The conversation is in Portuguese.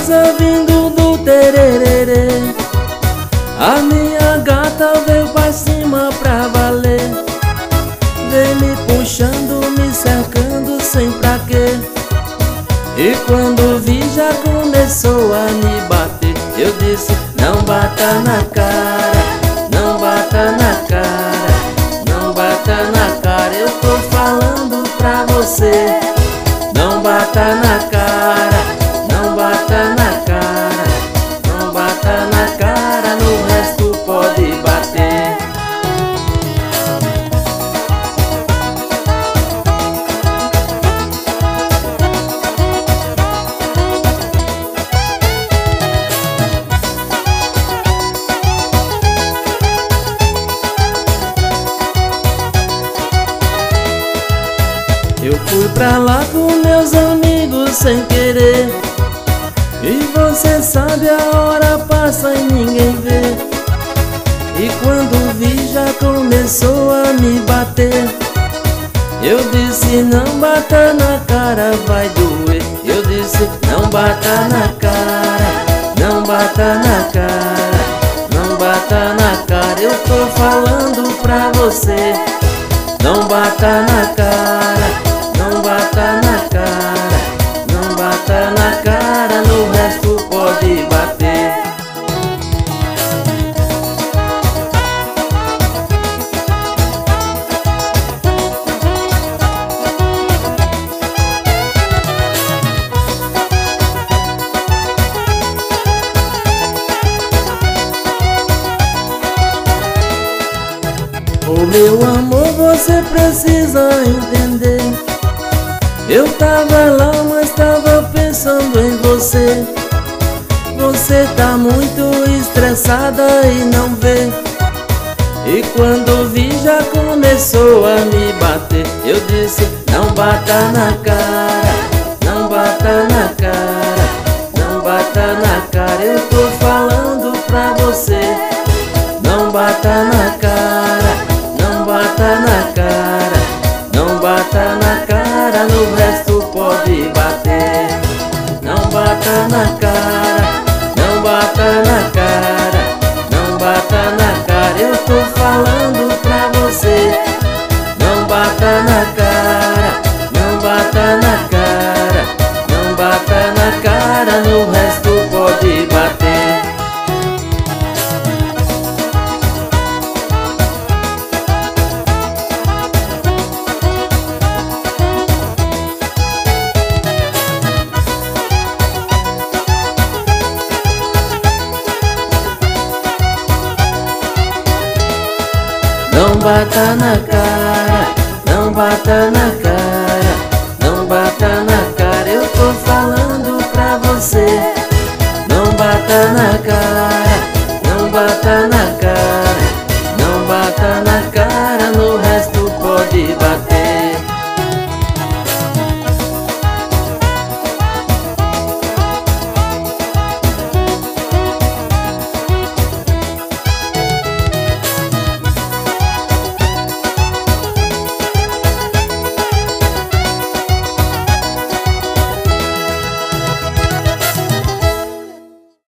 casa vindo do tererê. A minha gata veio pra cima pra valer. Veio me puxando, me cercando sem pra quê. E quando vi já começou a me bater. Eu disse, não bata na cara, não bata na cara, não bata na cara. Eu tô falando pra você, não bata na cara, não bata na cara, não bata na cara, no resto pode bater. Eu fui pra lá com meus amigos sem querer, e você sabe a hora passa e ninguém vê. E quando vi já começou a me bater. Eu disse, não bata na cara, vai doer. Eu disse, não bata na cara, não bata na cara, não bata na cara. Eu tô falando pra você, não bata na cara, não bata na cara, não bata na cara, no resto pode bater. Oh meu amor, você precisa entender. Eu tava lá, mas tava pensando em você. Você tá muito estressada e não vê. E quando vi já começou a me bater. Eu disse, não bata na cara, não bata na cara, não bata na cara. Eu tô falando pra você, não bata na cara, não bata na cara, não bata na cara, no resto pode bater. Não bata na cara, não bata na cara, não bata na cara. Eu tô falando pra você, não bata na cara, não bata na cara, não bata na cara, no resto pode bater. Não bata na cara, não bata na cara, não bata na cara. Eu tô falando pra você, não bata na cara, não bata na cara, não bata na cara, no resto pode bater.